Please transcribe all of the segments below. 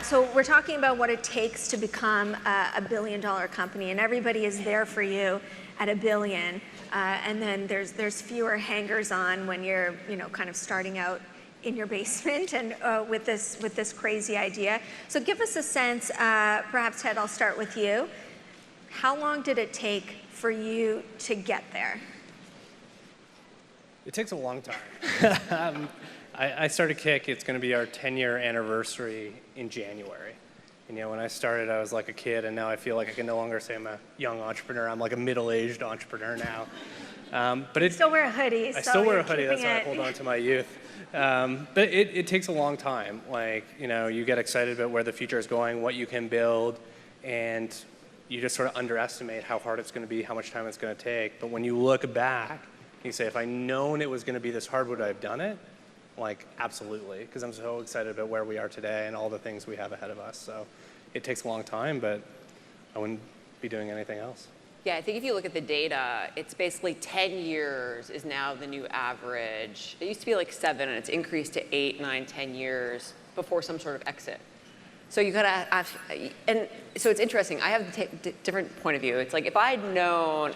So we're talking about what it takes to become a billion-dollar company, and everybody is there for you at $1 billion, and then there's fewer hangers-on when you're kind of starting out in your basement and with this crazy idea. So give us a sense, perhaps Ted, I'll start with you. How long did it take for you to get there? It takes a long time. I started Kik, it's going to be our 10-year anniversary in January. When I started, I was like a kid, and now I feel like I can no longer say I'm a young entrepreneur. I'm like a middle-aged entrepreneur now. But you still wear a hoodie. I still wear a hoodie. That's why I hold on to my youth. But it takes a long time. You get excited about where the future is going, what you can build, and you just sort of underestimate how hard it's going to be, how much time it's going to take. But when you look back, you say, if I'd known it was going to be this hard, would I have done it? Absolutely, because I'm so excited about where we are today and all the things we have ahead of us. So it takes a long time, but I wouldn't be doing anything else. Yeah, I think if you look at the data, it's basically 10 years is now the new average. It used to be like 7, and it's increased to 8, 9, 10 years before some sort of exit. So you gotta ask, and so it's interesting. I have a different point of view. It's like if I'd known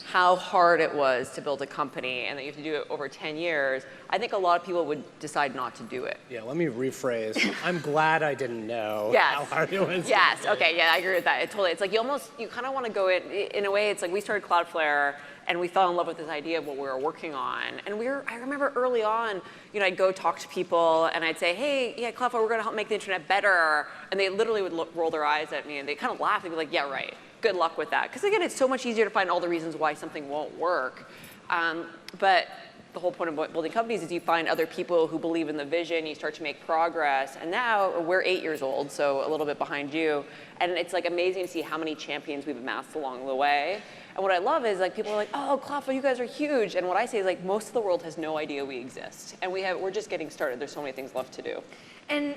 how hard it was to build a company and that you have to do it over 10 years, I think a lot of people would decide not to do it. Yeah, let me rephrase. I'm glad I didn't know how hard it was. Yes, okay, yeah, I agree with that. It's like you kind of want to go in a way, it's like we started Cloudflare and we fell in love with this idea of what we were working on. And I remember early on, I'd go talk to people and I'd say, hey, yeah, Cloudflare, we're going to help make the internet better. And they literally would roll their eyes at me and they kind of laugh. They'd be like, yeah, right. Good luck with that. Because again, it's so much easier to find all the reasons why something won't work. But the whole point of building companies is you find other people who believe in the vision, you start to make progress. And now we're 8 years old, so a little bit behind you. And it's amazing to see how many champions we've amassed along the way. And what I love is people are like, oh, Cloudflare, you guys are huge. And what I say is most of the world has no idea we exist. And we're just getting started. There's so many things left to do. And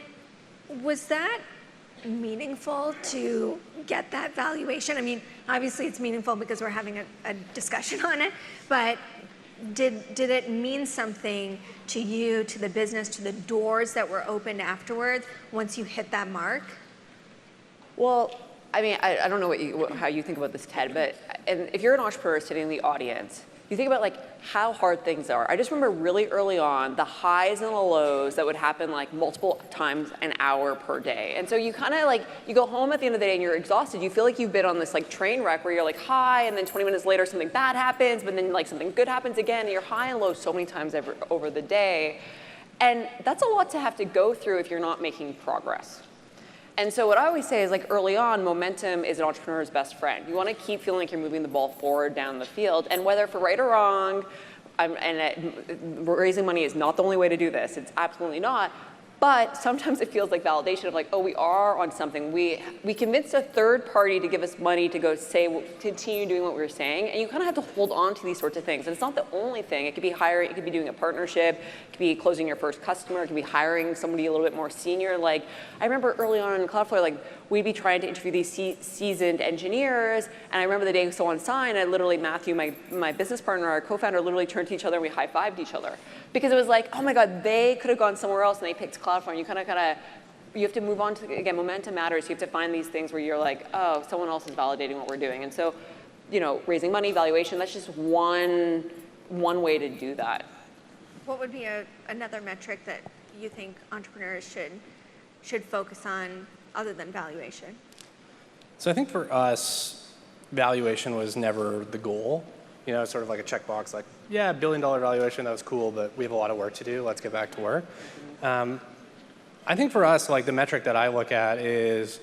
was that meaningful to get that valuation? I mean, obviously it's meaningful because we're having a discussion on it, but did it mean something to you, to the business, to the doors that were opened afterwards once you hit that mark? Well, I mean, I don't know how you think about this, Ted, but if you're an entrepreneur sitting in the audience, you think about how hard things are. I just remember really early on the highs and the lows that would happen multiple times an hour per day. And so you kind of you go home at the end of the day and you're exhausted. You feel like you've been on this train wreck where you're high and then 20 minutes later something bad happens, but then something good happens again and you're high and low so many times over the day. And that's a lot to have to go through if you're not making progress. And so what I always say is early on, momentum is an entrepreneur's best friend. You want to keep feeling like you're moving the ball forward down the field. And whether for right or wrong, raising money is not the only way to do this. It's absolutely not. But sometimes it feels like validation of oh, we are on something. We convinced a third party to give us money to go continue doing what we were saying. And you kind of have to hold on to these sorts of things. And it's not the only thing. It could be hiring, it could be doing a partnership, it could be closing your first customer, it could be hiring somebody a little bit more senior. I remember early on in Cloudflare, we'd be trying to interview these seasoned engineers. And I remember the day someone signed, Matthew, my business partner, our co-founder, literally turned to each other and we high-fived each other. Because it was oh my God, they could have gone somewhere else and they picked Cloudflare. And you have to move on to, again, momentum matters. You have to find these things where you're oh, someone else is validating what we're doing. And so, raising money, valuation, that's just one way to do that. What would be another metric that you think entrepreneurs should focus on other than valuation? So I think for us, valuation was never the goal. Sort of like a checkbox, yeah, $1 billion valuation, that was cool, but we have a lot of work to do. Let's get back to work. I think for us, the metric that I look at is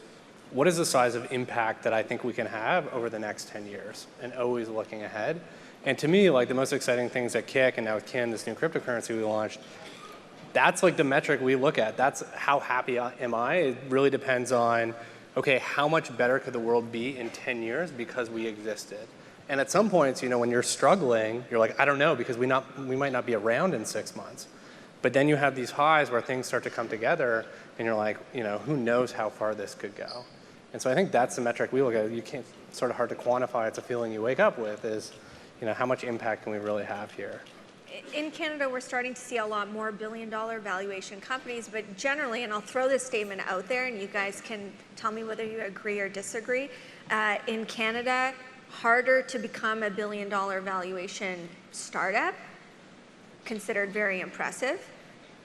what is the size of impact that I think we can have over the next 10 years, and always looking ahead. And to me, the most exciting things at Kik and now with Kin, this new cryptocurrency we launched, that's the metric we look at. That's how happy am I. It really depends on, okay, how much better could the world be in 10 years because we existed? And at some points, when you're struggling, you're I don't know, because we might not be around in 6 months. But then you have these highs where things start to come together, and you're who knows how far this could go. And so I think that's the metric we look at. You can't, sort of hard to quantify. It's a feeling you wake up with is, how much impact can we really have here? in Canada, we're starting to see a lot more billion-dollar valuation companies, but generally, and I'll throw this statement out there, and you guys can tell me whether you agree or disagree. In Canada, harder to become a billion-dollar valuation startup, considered very impressive.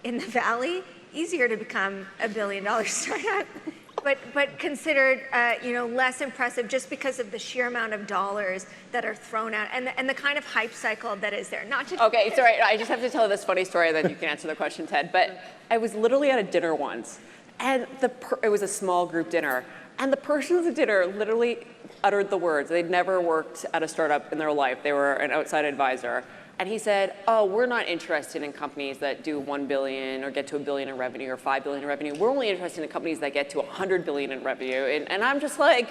In the Valley, easier to become a billion-dollar startup, but considered less impressive just because of the sheer amount of dollars that are thrown out and the kind of hype cycle that is there. Not to Okay, sorry, I just have to tell this funny story, then you can answer the question, Ted. But I was literally at a dinner once, and it was a small group dinner, and the person at the dinner literally uttered the words. They'd never worked at a startup in their life. They were an outside advisor. And he said, oh, we're not interested in companies that do 1 billion or get to $1 billion in revenue or 5 billion in revenue. We're only interested in companies that get to 100 billion in revenue. And I'm just like,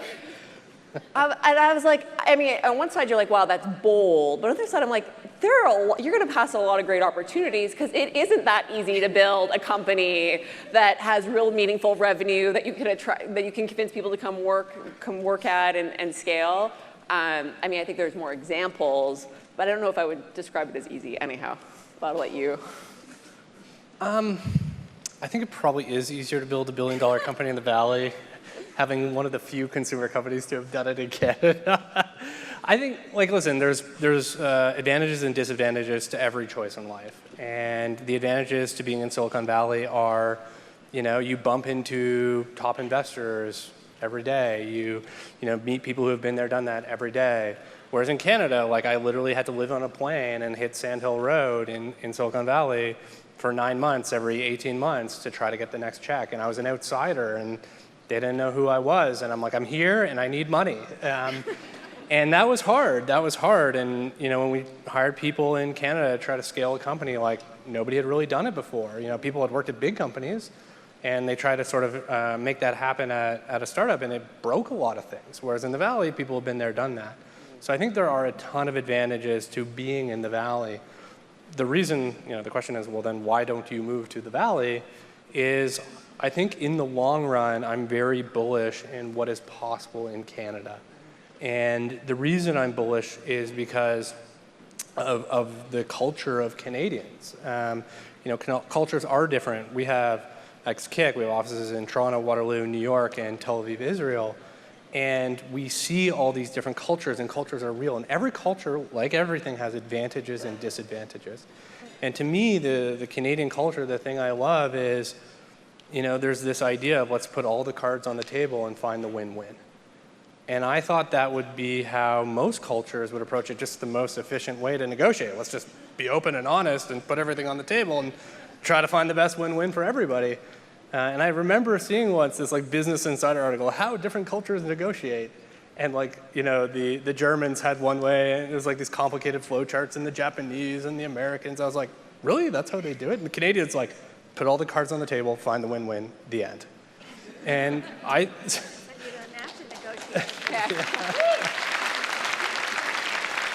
I was like, I mean, on one side you're like, wow, that's bold. But on the other side, I'm like, you're going to pass a lot of great opportunities because it isn't that easy to build a company that has real meaningful revenue that you can that you can convince people to come work at and scale. I mean, I think there's more examples. But I don't know if I would describe it as easy anyhow. But I'll let you. I think it probably is easier to build a billion-dollar company in the Valley, having one of the few consumer companies to have done it in Canada. I think, listen, there's advantages and disadvantages to every choice in life. And the advantages to being in Silicon Valley are, you bump into top investors every day. You meet people who have been there, done that every day. Whereas in Canada, I literally had to live on a plane and hit Sand Hill Road in Silicon Valley for 9 months every 18 months to try to get the next check. And I was an outsider, and they didn't know who I was. And I'm like, I'm here, and I need money. And that was hard. And, when we hired people in Canada to try to scale a company, nobody had really done it before. People had worked at big companies, and they tried to sort of make that happen at a startup, and it broke a lot of things. Whereas in the Valley, people have been there, done that. So I think there are a ton of advantages to being in the Valley. The reason, the question is, well, then why don't you move to the Valley? Is I think in the long run, I'm very bullish in what is possible in Canada. And the reason I'm bullish is because of the culture of Canadians. Cultures are different. We have, Kik, we have offices in Toronto, Waterloo, New York, and Tel Aviv, Israel. And we see all these different cultures, and cultures are real. And every culture, like everything, has advantages and disadvantages. And to me, the Canadian culture, the thing I love is, there's this idea of let's put all the cards on the table and find the win-win. And I thought that would be how most cultures would approach it, just the most efficient way to negotiate. Let's just be open and honest and put everything on the table and try to find the best win-win for everybody. And I remember seeing once this Business Insider article, how different cultures negotiate. And the Germans had one way, and it was these complicated flowcharts, and the Japanese and the Americans. I was like, really? That's how they do it? And the Canadians put all the cards on the table, find the win-win, the end. And I... You don't have to negotiate.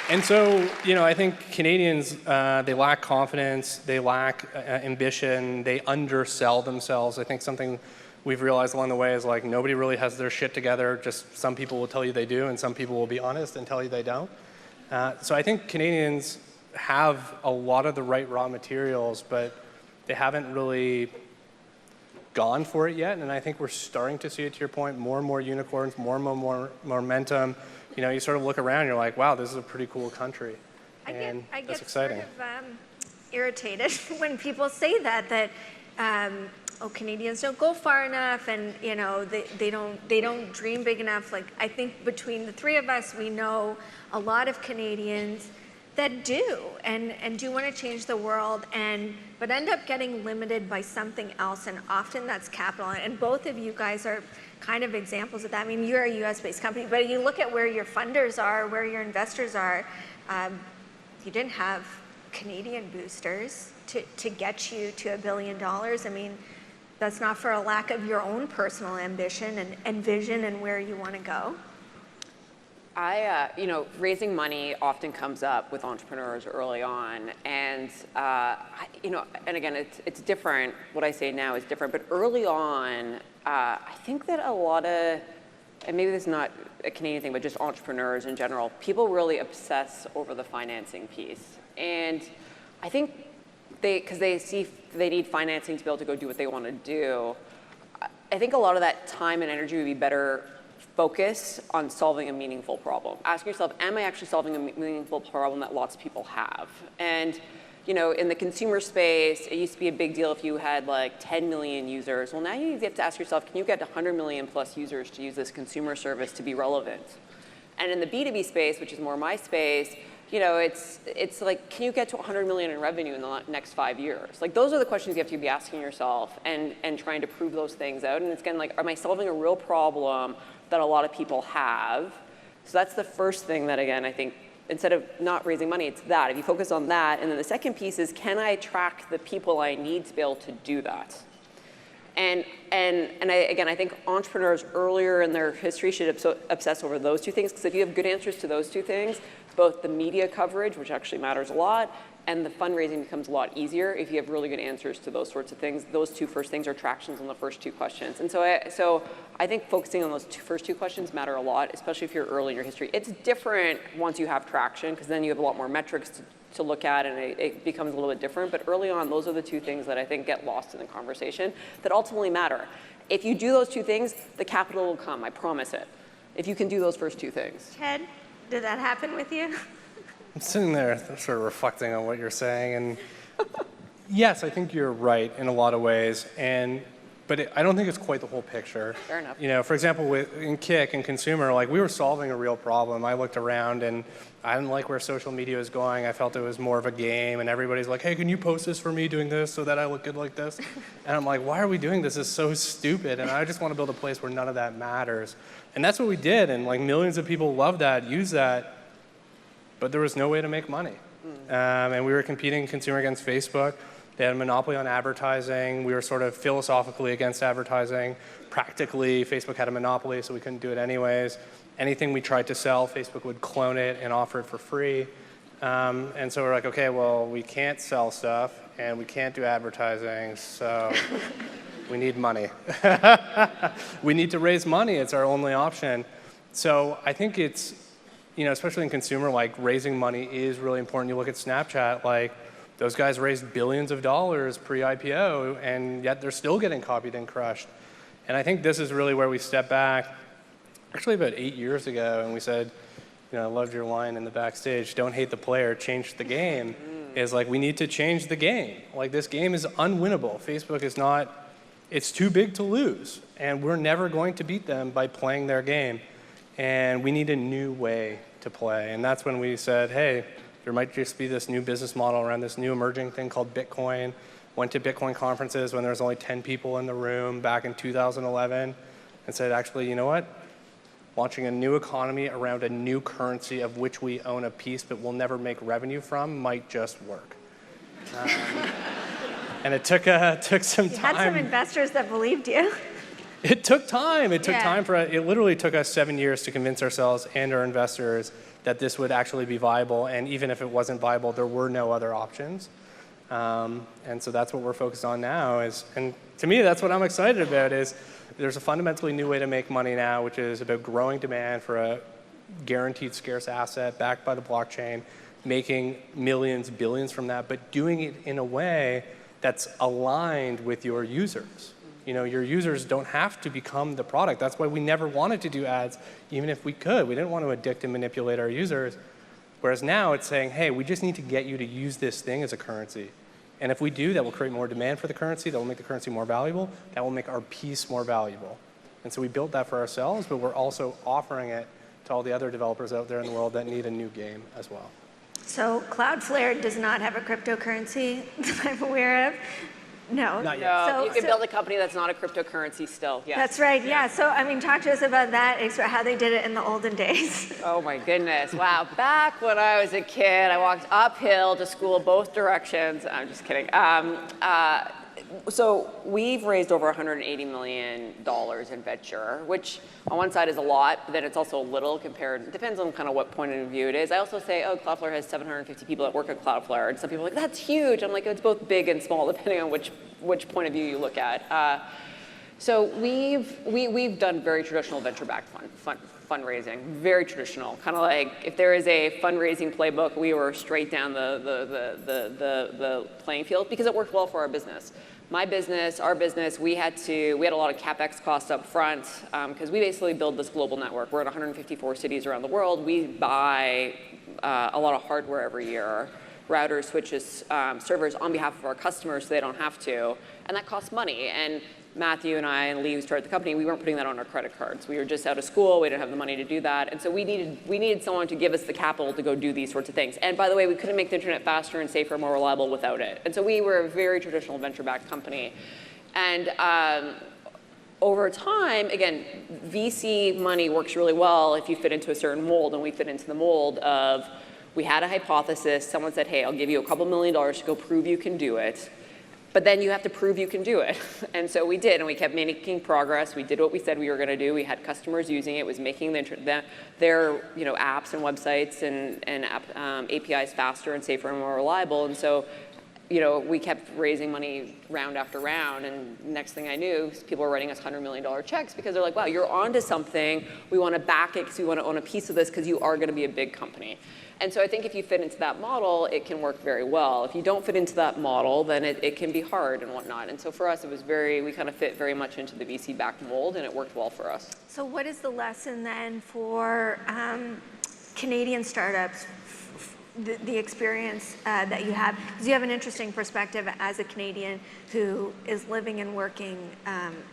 And so, I think Canadians, they lack confidence, they lack ambition, they undersell themselves. I think something we've realized along the way is nobody really has their shit together. Just some people will tell you they do, and some people will be honest and tell you they don't. So I think Canadians have a lot of the right raw materials, but they haven't really gone for it yet. And I think we're starting to see it, to your point, more and more unicorns, more and more momentum. You sort of look around, you're like, wow, this is a pretty cool country. And that's exciting. I get sort of irritated when people say that Canadians don't go far enough, and they don't dream big enough. I think between the three of us, we know a lot of Canadians that do and do want to change the world, but end up getting limited by something else, and often that's capital. And both of you guys are kind of examples of that. I mean, you're a US-based company, but you look at where your funders are, where your investors are. You didn't have Canadian boosters to get you to $1 billion. I mean, that's not for a lack of your own personal ambition and vision and where you want to go. Raising money often comes up with entrepreneurs early on, and and again, it's different. What I say now is different, but early on, I think that a lot of, and maybe this is not a Canadian thing, but just entrepreneurs in general, people really obsess over the financing piece. And I think because they see they need financing to be able to go do what they want to do. I think a lot of that time and energy would be better focused on solving a meaningful problem. Ask yourself, am I actually solving a meaningful problem that lots of people have? And in the consumer space, it used to be a big deal if you had like 10 million users. Well, now you have to ask yourself, can you get 100 million plus users to use this consumer service to be relevant? And in the B2B space, which is more my space, it's like, can you get to 100 million in revenue in the next 5 years? Like, those are the questions you have to be asking yourself and trying to prove those things out. And it's again, like, am I solving a real problem that a lot of people have? So that's the first thing that, again, I think, instead of not raising money, it's that. If you focus on that, and then the second piece is, can I attract the people I need to be able to do that? And I think entrepreneurs earlier in their history should obsess over those two things, because if you have good answers to those two things, both the media coverage, which actually matters a lot, and the fundraising becomes a lot easier if you have really good answers to those sorts of things. Those two first things are tractions on the first two questions. And so I think focusing on those first two questions matter a lot, especially if you're early in your history. It's different once you have traction, because then you have a lot more metrics to look at, and it becomes a little bit different. But early on, those are the two things that I think get lost in the conversation that ultimately matter. If you do those two things, the capital will come, I promise it, if you can do those first two things. Ted, did that happen with you? I'm sitting there sort of reflecting on what you're saying, and yes, I think you're right in a lot of ways, but I don't think it's quite the whole picture. Fair enough. For example, in Kik and consumer, like, we were solving a real problem. I looked around and I didn't like where social media was going. I felt it was more of a game, and everybody's like, hey, can you post this for me doing this so that I look good like this? And I'm like, why are we doing this? This is so stupid, and I just want to build a place where none of that matters. And that's what we did, and like millions of people loved that, used that, but there was no way to make money. And we were competing consumer against Facebook. They had a monopoly on advertising. We were sort of philosophically against advertising. Practically, Facebook had a monopoly, so we couldn't do it anyways. Anything we tried to sell, Facebook would clone it and offer it for free. And so we're like, okay, well, we can't sell stuff, and we can't do advertising, so we need money. We need to raise money. It's our only option. So I think it's, especially in consumer, like, raising money is really important. You look at Snapchat, like, those guys raised billions of dollars pre-IPO, and yet they're still getting copied and crushed. And I think this is really where we step back, actually about 8 years ago, and we said, I loved your line in the backstage, don't hate the player, change the game, is like, we need to change the game. Like, this game is unwinnable. Facebook is not, it's too big to lose, and we're never going to beat them by playing their game. And we need a new way to play. And that's when we said, hey, there might just be this new business model around this new emerging thing called Bitcoin. Went to Bitcoin conferences when there was only 10 people in the room back in 2011 and said, actually, you know what? Launching a new economy around a new currency of which we own a piece but will never make revenue from might just work. And it took some time. You had some investors that believed you. It took time. It literally took us 7 years to convince ourselves and our investors that this would actually be viable. And even if it wasn't viable, there were no other options. And so that's what we're focused on now. And to me, that's what I'm excited about, is there's a fundamentally new way to make money now, which is about growing demand for a guaranteed scarce asset backed by the blockchain, making millions, billions from that, but doing it in a way that's aligned with your users. Your users don't have to become the product. That's why we never wanted to do ads, even if we could. We didn't want to addict and manipulate our users. Whereas now it's saying, hey, we just need to get you to use this thing as a currency. And if we do, that will create more demand for the currency. That will make the currency more valuable. That will make our piece more valuable. And so we built that for ourselves, but we're also offering it to all the other developers out there in the world that need a new game as well. So Cloudflare does not have a cryptocurrency that I'm aware of. No. Not yet. No, you can build a company that's not a cryptocurrency still, yes. That's right, yeah. So, talk to us about that, how they did it in the olden days. Oh my goodness, wow. Back when I was a kid, I walked uphill to school both directions. I'm just kidding. So we've raised over $180 million in venture, which on one side is a lot, but then it's also a little compared. It depends on kind of what point of view it is. I also say, Cloudflare has 750 people that work at Cloudflare, and some people are like, that's huge. I'm like, it's both big and small, depending on which point of view you look at. So we've done very traditional venture-backed fundraising, very traditional. Kind of like if there is a fundraising playbook, we were straight down the playing field because it worked well for our business. My business, our business, we had a lot of CapEx costs up front because we basically build this global network. We're in 154 cities around the world. We buy a lot of hardware every year, routers, switches, servers on behalf of our customers so they don't have to, and that costs money. And Matthew and I and Lee, who started the company, we weren't putting that on our credit cards. We were just out of school. We didn't have the money to do that. And so we needed someone to give us the capital to go do these sorts of things. And by the way, we couldn't make the internet faster and safer, more reliable without it. And so we were a very traditional venture-backed company. And over time, again, VC money works really well if you fit into a certain mold, and we fit into the mold of we had a hypothesis. Someone said, hey, I'll give you a couple $1 million to go prove you can do it. But then you have to prove you can do it. And so we did, and we kept making progress. We did what we said we were going to do. We had customers using it. It was making their apps and websites and APIs faster and safer and more reliable. And so we kept raising money round after round, and next thing I knew, people were writing us $100 million checks because they're like, wow, you're onto something. We want to back it because we want to own a piece of this because you are going to be a big company. And so I think if you fit into that model, it can work very well. If you don't fit into that model, then it can be hard and whatnot. And so for us, we kind of fit very much into the VC-backed mold, and it worked well for us. So what is the lesson then for Canadian startups, the experience that you have? Because you have an interesting perspective as a Canadian who is living and working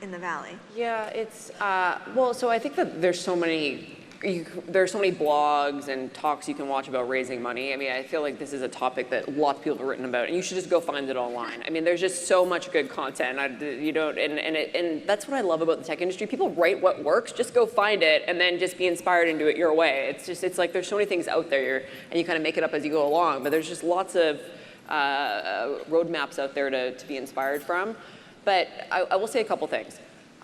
in the Valley. Yeah, it's, so I think that there's so many blogs and talks you can watch about raising money. I mean, I feel like this is a topic that lots of people have written about, and you should just go find it online. I mean, there's just so much good content. And that's what I love about the tech industry. People write what works, just go find it, and then just be inspired and do it your way. It's like there's so many things out there, and you kind of make it up as you go along. But there's just lots of roadmaps out there to be inspired from. But I will say a couple things.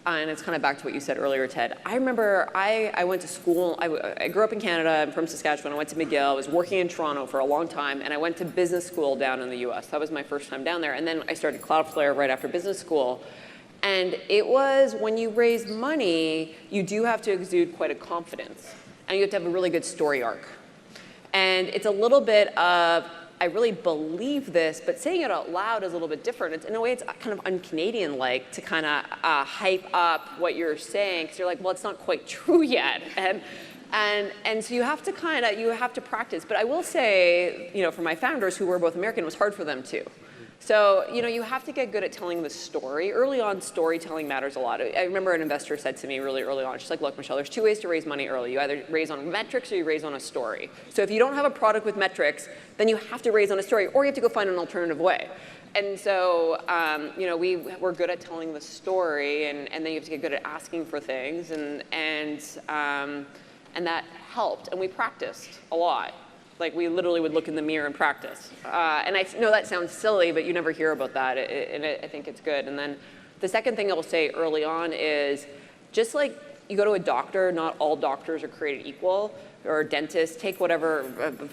And it's kind of back to what you said earlier, Ted. I remember I went to school. I grew up in Canada. I'm from Saskatchewan. I went to McGill. I was working in Toronto for a long time, and I went to business school down in the US. That was my first time down there. And then I started Cloudflare right after business school. And it was, when you raise money, you do have to exude quite a confidence. And you have to have a really good story arc. And it's a little bit of, I really believe this, but saying it out loud is a little bit different. In a way, it's kind of un-Canadian-like to kind of hype up what you're saying, because you're like, well, it's not quite true yet. And so you have to practice. But I will say, for my founders who were both American, it was hard for them too. So, you have to get good at telling the story. Early on, storytelling matters a lot. I remember an investor said to me really early on, she's like, look, Michelle, there's two ways to raise money early. You either raise on metrics or you raise on a story. So if you don't have a product with metrics, then you have to raise on a story, or you have to go find an alternative way. And so, we're good at telling the story, and then you have to get good at asking for things, and that helped. And we practiced a lot. Like, we literally would look in the mirror and practice. And I know that sounds silly, but you never hear about that, and I think it's good. And then the second thing I will say early on is, just like you go to a doctor, not all doctors are created equal, or a dentist, take whatever,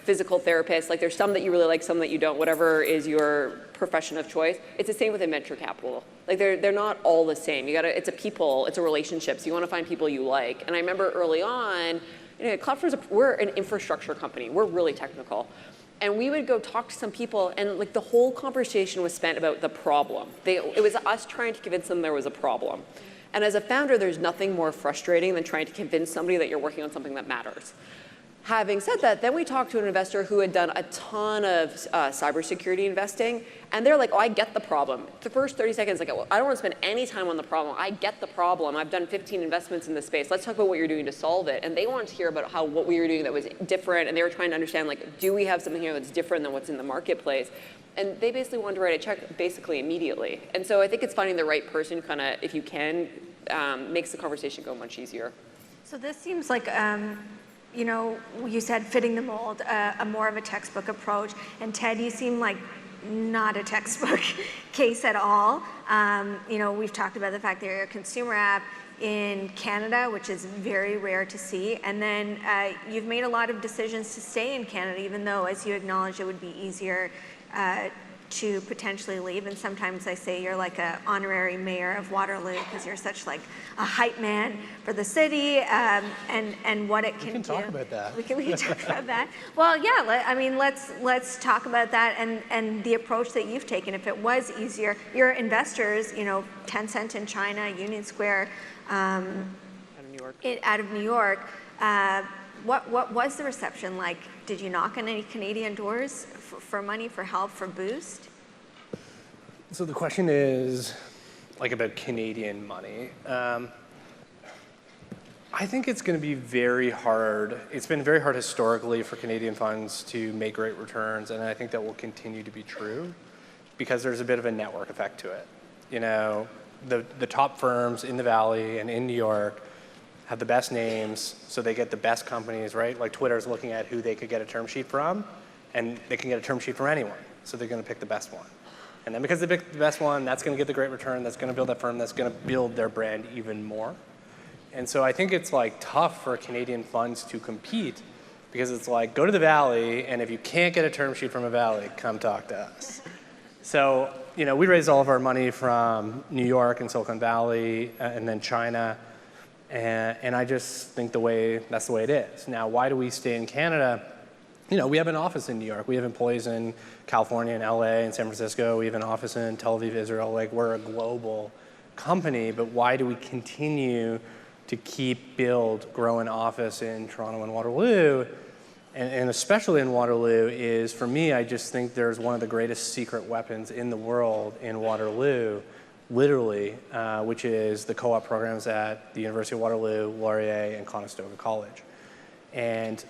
physical therapist, like there's some that you really like, some that you don't, whatever is your profession of choice. It's the same with a venture capital. Like, they're not all the same. It's a people, it's a relationship, so you want to find people you like. And I remember early on, Cloudflare we're an infrastructure company. We're really technical. And we would go talk to some people, and like the whole conversation was spent about the problem. It was us trying to convince them there was a problem. And as a founder, there's nothing more frustrating than trying to convince somebody that you're working on something that matters. Having said that, then we talked to an investor who had done a ton of cybersecurity investing, and they're like, oh, I get the problem. The first 30 seconds, like, well, I don't want to spend any time on the problem. I get the problem. I've done 15 investments in this space. Let's talk about what you're doing to solve it. And they wanted to hear about what we were doing that was different, and they were trying to understand, like, do we have something here that's different than what's in the marketplace? And they basically wanted to write a check basically immediately. And so I think it's finding the right person, kind of, if you can, makes the conversation go much easier. So this seems like, you said fitting the mold, a more of a textbook approach. And Ted, you seem like not a textbook case at all. We've talked about the fact that you're a consumer app in Canada, which is very rare to see. And then you've made a lot of decisions to stay in Canada, even though, as you acknowledge, it would be easier to potentially leave. And sometimes I say you're like an honorary mayor of Waterloo because you're such like a hype man for the city and what it can do. We can talk about that. We can talk about that. Well, yeah. I mean, let's talk about that and the approach that you've taken. If it was easier, your investors, Tencent in China, Union Square, Out of New York. out of New York. What was the reception like? Did you knock on any Canadian doors for money, for help, for boost? So the question is like about Canadian money. I think it's going to be very hard. It's been very hard historically for Canadian funds to make great returns, and I think that will continue to be true because there's a bit of a network effect to it. The top firms in the Valley and in New York have the best names, so they get the best companies, right? Like Twitter's looking at who they could get a term sheet from, and they can get a term sheet from anyone, so they're going to pick the best one. And then because they pick the best one, that's going to get the great return, that's going to build that firm, that's going to build their brand even more. And so I think it's like tough for Canadian funds to compete because it's like, go to the Valley, and if you can't get a term sheet from a Valley, come talk to us. So, we raised all of our money from New York and Silicon Valley and then China. And I just think that's the way it is. Now, why do we stay in Canada? We have an office in New York. We have employees in California and LA and San Francisco. We have an office in Tel Aviv, Israel. Like, we're a global company, but why do we continue to grow an office in Toronto and Waterloo? And especially in Waterloo is, for me, I just think there's one of the greatest secret weapons in the world in Waterloo, literally, which is the co-op programs at the University of Waterloo, Laurier, and Conestoga College. And,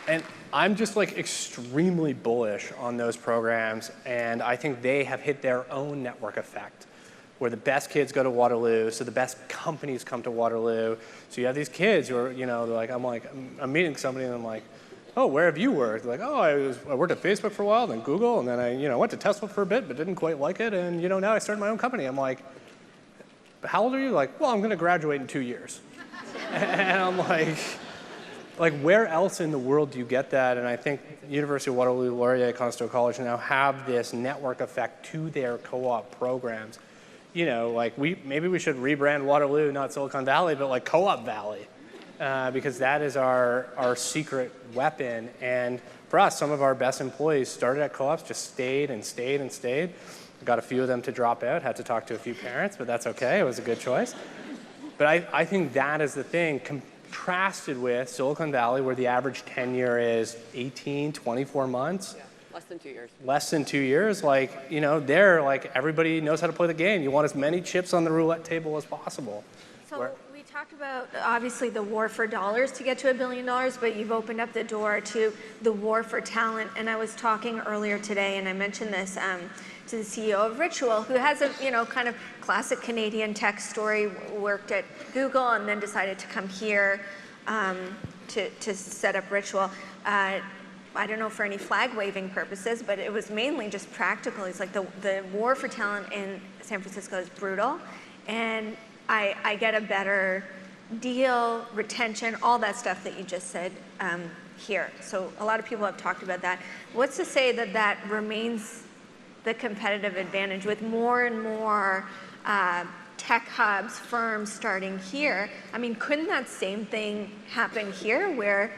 and I'm just like extremely bullish on those programs, and I think they have hit their own network effect, where the best kids go to Waterloo, so the best companies come to Waterloo. So you have these kids who are, they're like, I'm meeting somebody, and I'm like, oh, where have you worked? They're like, oh, I worked at Facebook for a while, then Google, and then I went to Tesla for a bit, but didn't quite like it, and now I started my own company. I'm like, how old are you? Like, well, I'm going to graduate in 2 years. And I'm like, where else in the world do you get that? And I think University of Waterloo, Laurier, Conestoga College now have this network effect to their co-op programs. Maybe we should rebrand Waterloo, not Silicon Valley, but like Co-op Valley. Because that is our secret weapon. And for us, some of our best employees started at co-ops, just stayed and stayed and stayed. Got a few of them to drop out, had to talk to a few parents, but that's okay, it was a good choice. But I think that is the thing, contrasted with Silicon Valley, where the average tenure is 18, 24 months. Yeah, less than 2 years. Less than 2 years, there, everybody knows how to play the game. You want as many chips on the roulette table as possible. So we talked about, obviously, the war for dollars to get to $1 billion, but you've opened up the door to the war for talent. And I was talking earlier today, and I mentioned this to the CEO of Ritual, who has a, kind of classic Canadian tech story, worked at Google and then decided to come here to set up Ritual. I don't know for any flag-waving purposes, but it was mainly just practical. It's like the war for talent in San Francisco is brutal, and I get a better deal, retention, all that stuff that you just said here. So a lot of people have talked about that. What's to say that remains the competitive advantage with more and more tech hubs, firms starting here? I mean, couldn't that same thing happen here where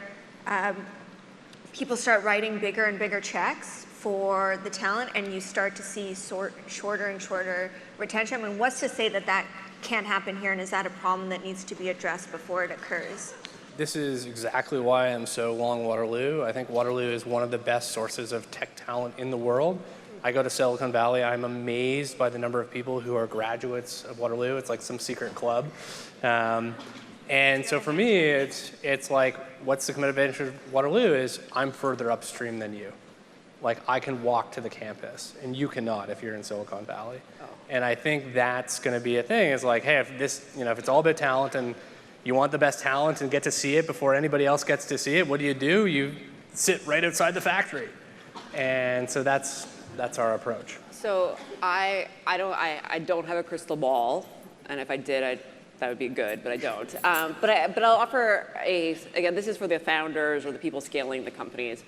people start writing bigger and bigger checks for the talent and you start to see shorter and shorter retention? I mean, what's to say that can't happen here, and is that a problem that needs to be addressed before it occurs? This is exactly why I'm so long Waterloo. I think Waterloo is one of the best sources of tech talent in the world. I go to Silicon Valley. I'm amazed by the number of people who are graduates of Waterloo. It's like some secret club. And so for me, it's like, what's the competitive advantage of Waterloo is I'm further upstream than you. Like, I can walk to the campus, and you cannot if you're in Silicon Valley. Oh. And I think that's going to be a thing. Is like, hey, if if it's all about talent and you want the best talent and get to see it before anybody else gets to see it, what do? You sit right outside the factory. And so that's our approach. So I don't have a crystal ball, and if I did, That would be good, but I don't. But I'll offer again, this is for the founders or the people scaling the companies.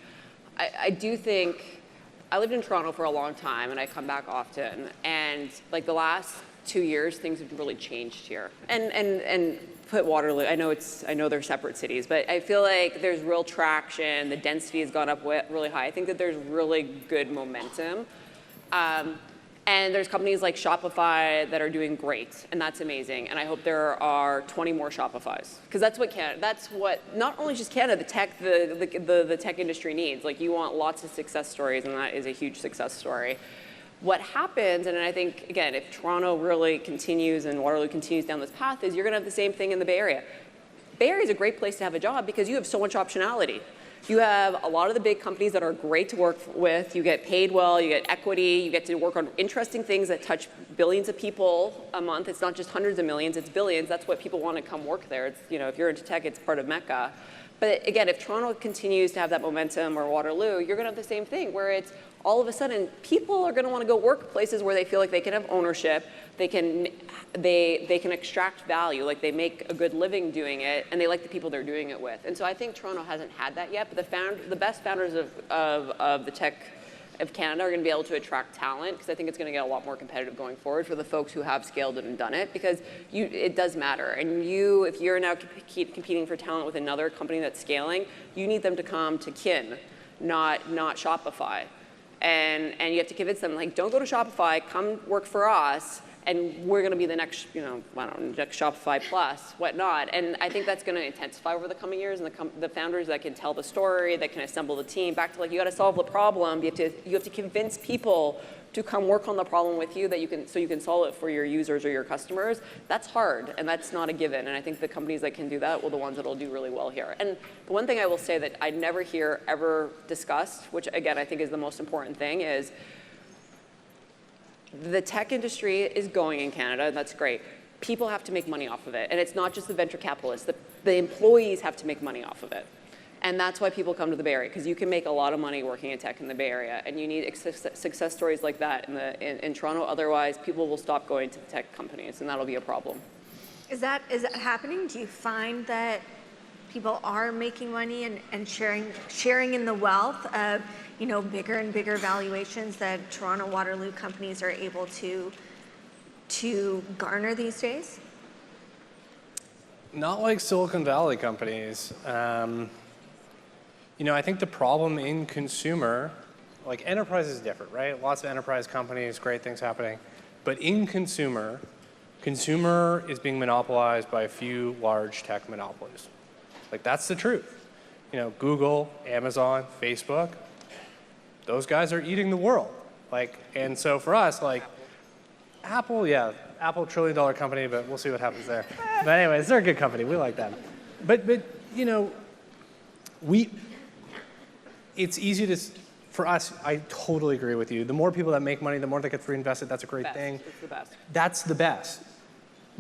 I do think, I lived in Toronto for a long time and I come back often, and like the last 2 years, things have really changed here. And put Waterloo, I know they're separate cities, but I feel like there's real traction, the density has gone up really high. I think that there's really good momentum. And there's companies like Shopify that are doing great, and that's amazing. And I hope there are 20 more Shopifys, because that's what not only just Canada, the tech industry needs. Like, you want lots of success stories, and that is a huge success story. What happens, and I think, again, if Toronto really continues and Waterloo continues down this path, is you're going to have the same thing in the Bay Area. Bay Area is a great place to have a job because you have so much optionality. You have a lot of the big companies that are great to work with. You get paid well, you get equity, you get to work on interesting things that touch billions of people a month. It's not just hundreds of millions, it's billions. That's what people want to come work there. It's, if you're into tech, it's part of Mecca. But again, if Toronto continues to have that momentum, or Waterloo, you're going to have the same thing, where it's all of a sudden people are going to want to go work places where they feel like they can have ownership, they can extract value, like they make a good living doing it, and they like the people they're doing it with. And so I think Toronto hasn't had that yet, but the best founders of the tech of Canada are going to be able to attract talent, because I think it's going to get a lot more competitive going forward for the folks who have scaled it and done it, because it does matter. And if you're now competing for talent with another company that's scaling, you need them to come to Kin, not Shopify. And you have to convince them, like, don't go to Shopify, come work for us, and we're going to be the next, next Shopify Plus, whatnot. And I think that's going to intensify over the coming years. And the founders that can tell the story, that can assemble the team, back to, like, you got to solve the problem. You have to convince people to come work on the problem with you, so you can solve it for your users or your customers. That's hard, and that's not a given. And I think the companies that can do that will the ones that will do really well here. And the one thing I will say that I never hear ever discussed, which again I think is the most important thing, is the tech industry is going in Canada, and that's great. People have to make money off of it, and it's not just the venture capitalists. The employees have to make money off of it. And that's why people come to the Bay Area, because you can make a lot of money working in tech in the Bay Area, and you need success stories like that in Toronto. Otherwise, people will stop going to the tech companies, and that'll be a problem. Is that happening? Do you find that people are making money and sharing in the wealth of bigger and bigger valuations that Toronto Waterloo companies are able to garner these days? Not like Silicon Valley companies. I think the problem in consumer, like enterprise is different, right? Lots of enterprise companies, great things happening. But in consumer is being monopolized by a few large tech monopolies. Like, that's the truth. Google, Amazon, Facebook, those guys are eating the world. And so for us, Apple, Apple, $1 trillion company, but we'll see what happens there. But anyways, they're a good company. We like them. But it's easy for us, I totally agree with you. The more people that make money, the more that get reinvested, that's a great thing. It's the best. That's the best.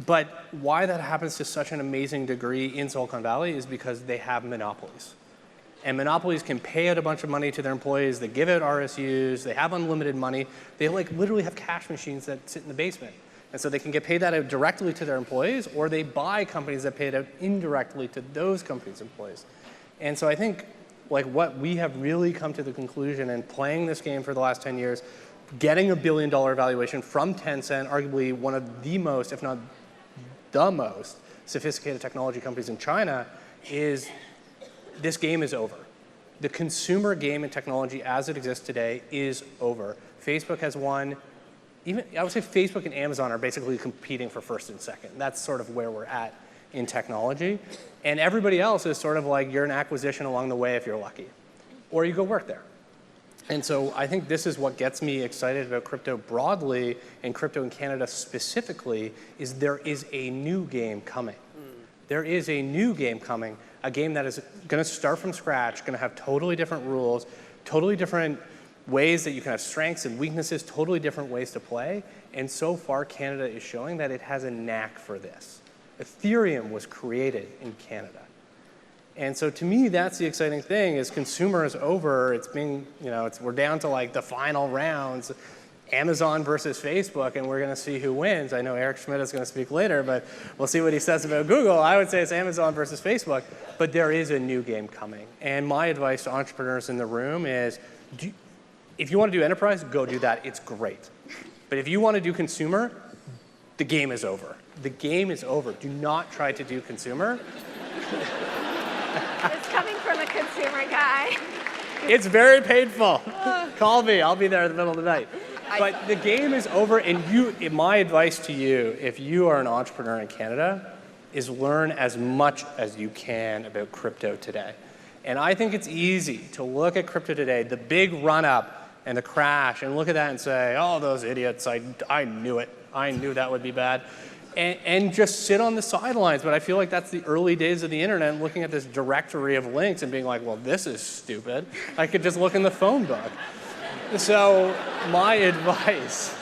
But why that happens to such an amazing degree in Silicon Valley is because they have monopolies. And monopolies can pay out a bunch of money to their employees. They give out RSUs. They have unlimited money. They literally have cash machines that sit in the basement. And so they can get paid that out directly to their employees, or they buy companies that pay it out indirectly to those companies' employees. And so I think what we have really come to the conclusion in playing this game for the last 10 years, getting $1 billion valuation from Tencent, arguably one of the most, if not the most, sophisticated technology companies in China, is this game is over. The consumer game in technology as it exists today is over. Facebook has won. I would say Facebook and Amazon are basically competing for first and second. That's sort of where we're at in technology. And everybody else is sort of like you're an acquisition along the way if you're lucky. Or you go work there. And so I think this is what gets me excited about crypto broadly and crypto in Canada specifically, is there is a new game coming. There is a new game coming, a game that is going to start from scratch, going to have totally different rules, totally different ways that you can have strengths and weaknesses, totally different ways to play. And so far, Canada is showing that it has a knack for this. Ethereum was created in Canada. And so to me, that's the exciting thing, is consumer is over. It's being, we're down to the final rounds. Amazon versus Facebook, and we're going to see who wins. I know Eric Schmidt is going to speak later, but we'll see what he says about Google. I would say it's Amazon versus Facebook, but there is a new game coming. And my advice to entrepreneurs in the room is, if you want to do enterprise, go do that. It's great. But if you want to do consumer, the game is over. The game is over. Do not try to do consumer. It's coming from a consumer guy. It's very painful. Call me. I'll be there in the middle of the night. But the game is over, and my advice to you, if you are an entrepreneur in Canada, is learn as much as you can about crypto today. And I think it's easy to look at crypto today, the big run-up and the crash, and look at that and say, oh, those idiots, I knew it. I knew that would be bad. And just sit on the sidelines. But I feel like that's the early days of the internet, looking at this directory of links and being like, well, this is stupid. I could just look in the phone book. So my advice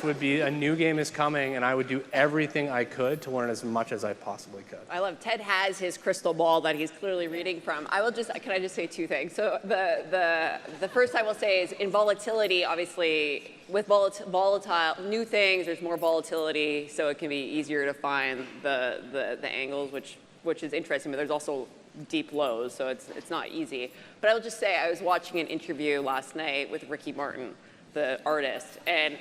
would be a new game is coming, and I would do everything I could to learn as much as I possibly could. I love Ted has his crystal ball that he's clearly reading from. Can I just say two things? So the first I will say is in volatility, obviously, with volatile new things, there's more volatility, so it can be easier to find the angles, which is interesting, but there's also deep lows, so it's not easy. But I will just say I was watching an interview last night with Ricky Martin, the artist, and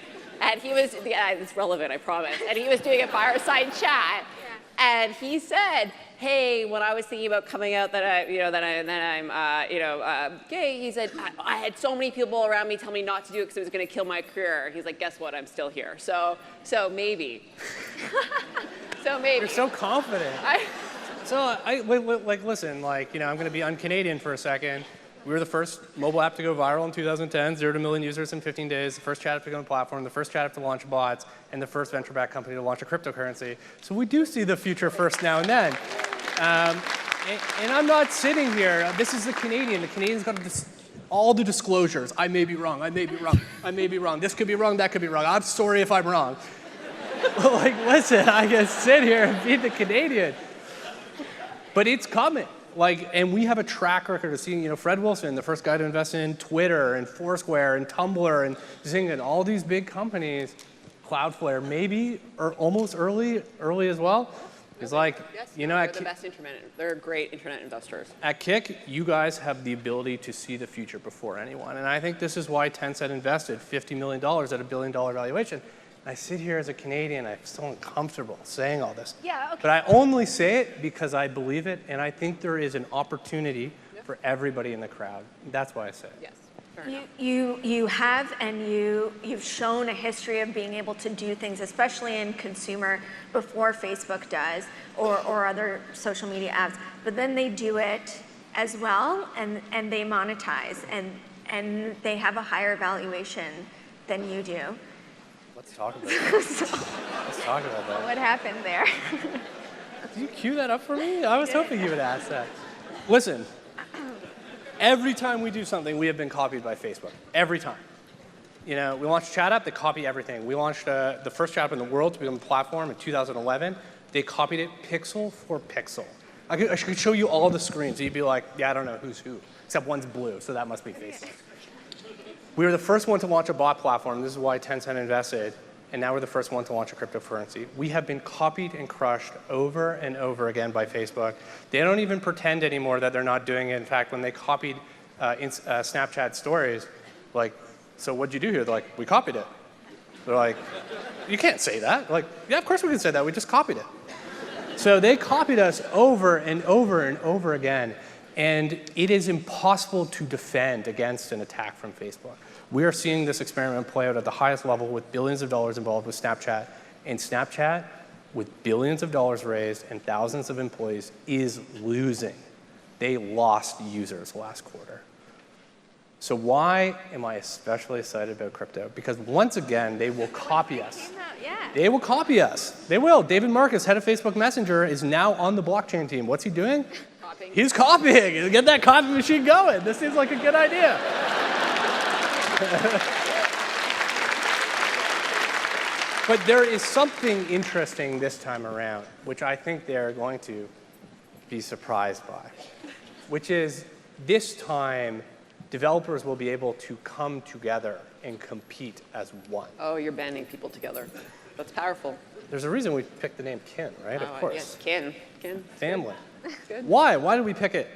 he was, it's relevant, I promise, and he was doing a fireside chat, and he said, hey, when I was thinking about coming out that I'm gay, he said, I had so many people around me tell me not to do it because it was going to kill my career. He's like, guess what, I'm still here. So maybe. So maybe. You're so confident. Listen, I'm going to be un-Canadian for a second. We were the first mobile app to go viral in 2010, 0 to 1 million users in 15 days, the first chat app to go on the platform, the first chat app to launch bots, and the first venture-backed company to launch a cryptocurrency. So we do see the future first now and then. And I'm not sitting here. This is the Canadian. The Canadian's got all the disclosures. I may be wrong. I may be wrong. I may be wrong. This could be wrong. That could be wrong. I'm sorry if I'm wrong. Listen, I can sit here and be the Canadian. But it's coming. And we have a track record of seeing, Fred Wilson, the first guy to invest in Twitter and Foursquare and Tumblr and Zing and all these big companies, Cloudflare maybe, or almost early as well. It's like, yes, they're the best they're great internet investors. At Kik, you guys have the ability to see the future before anyone. And I think this is why Tencent invested $50 million at $1 billion valuation. I sit here as a Canadian, I'm so uncomfortable saying all this. Yeah, okay. But I only say it because I believe it, and I think there is an opportunity for everybody in the crowd. That's why I say it. Yes. You have, and you've shown a history of being able to do things, especially in consumer, before Facebook does, or other social media apps. But then they do it as well, and they monetize, and they have a higher valuation than you do. Let's talk about that. Let's talk about that. What happened there? Did you cue that up for me? I was hoping you would ask that. Listen, every time we do something, we have been copied by Facebook. Every time. We launched a chat app, they copy everything. We launched the first chat app in the world to be on the platform in 2011. They copied it pixel for pixel. I could show you all the screens. You'd be like, yeah, I don't know who's who, except one's blue, so that must be Facebook. We were the first one to launch a bot platform. This is why Tencent invested. And now we're the first one to launch a cryptocurrency. We have been copied and crushed over and over again by Facebook. They don't even pretend anymore that they're not doing it. In fact, when they copied Snapchat stories, so what'd you do here? They're like, we copied it. They're like, you can't say that. Yeah, of course we can say that. We just copied it. So they copied us over and over and over again. And it is impossible to defend against an attack from Facebook. We are seeing this experiment play out at the highest level with billions of dollars involved with Snapchat. And Snapchat, with billions of dollars raised and thousands of employees, is losing. They lost users last quarter. So why am I especially excited about crypto? Because once again, they will copy us. They will copy us. They will. David Marcus, head of Facebook Messenger, is now on the blockchain team. What's he doing? He's copying. Get that copy machine going. This seems like a good idea. But there is something interesting this time around, which I think they're going to be surprised by, which is this time developers will be able to come together and compete as one. Oh, you're banding people together. That's powerful. There's a reason we picked the name Kin, right? Of course. Yes, kin. Family. Good. Why? Why did we pick it?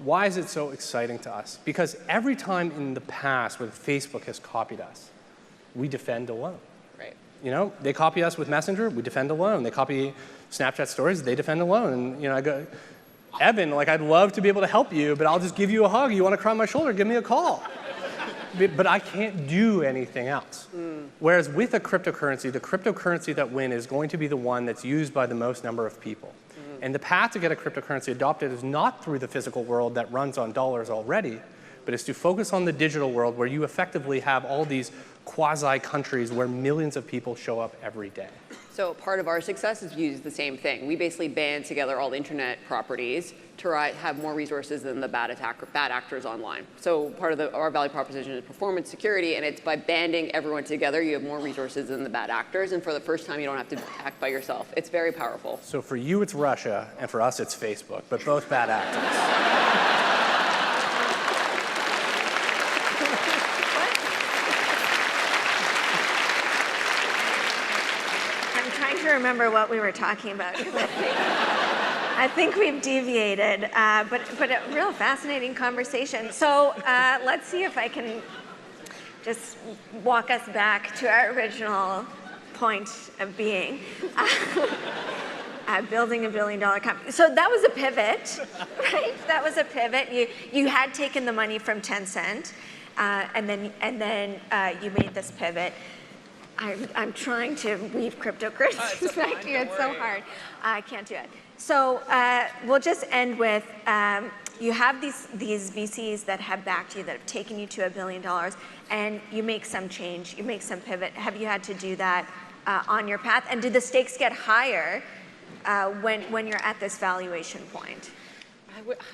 Why is it so exciting to us? Because every time in the past when Facebook has copied us, we defend alone. Right. You know, they copy us with Messenger, we defend alone. They copy Snapchat stories, they defend alone. And you know, I go, Evan, like I'd love to be able to help you, but I'll just give you a hug. You want to cry on my shoulder? Give me a call. But I can't do anything else. Whereas with a cryptocurrency, the cryptocurrency that wins is going to be the one that's used by the most number of people. And the path to get a cryptocurrency adopted is not through the physical world that runs on dollars already, but is to focus on the digital world where you effectively have all these quasi-countries where millions of people show up every day. So part of our success is use the same thing. We basically band together all the internet properties to have more resources than the bad actors online. So part of our value proposition is performance security, and it's by banding everyone together, you have more resources than the bad actors, and for the first time, you don't have to act by yourself. It's very powerful. So for you, it's Russia, and for us, it's Facebook, but both bad actors. To remember what we were talking about. I think we've deviated, but a real fascinating conversation. So let's see if I can just walk us back to our original point of being. Building $1 billion company. So that was a pivot, right? That was a pivot. You had taken the money from Tencent, and then you made this pivot. I'm trying to weave cryptocurrencies back to you. It's so hard. I can't do it. So we'll just end with, you have these VCs that have backed you, that have taken you to $1 billion, and you make some change, you make some pivot. Have you had to do that on your path? And do the stakes get higher when you're at this valuation point?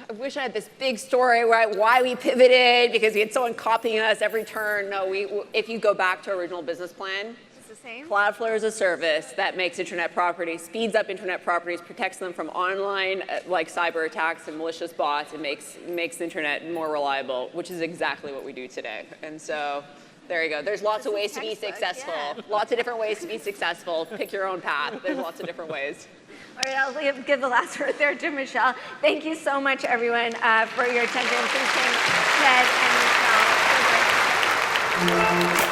I wish I had this big story why we pivoted, because we had someone copying us every turn. No, if you go back to our original business plan, It's the same? Cloudflare is a service that makes internet properties, speeds up internet properties, protects them from online like cyber attacks and malicious bots, and makes the internet more reliable, which is exactly what we do today. And so there you go. There's lots of ways to be successful. Yeah. Lots of different ways to be successful. Pick your own path. There's lots of different ways. All right, I'll give the last word there to Michelle. Thank you so much, everyone, for your attention. Please thank Ted and Michelle.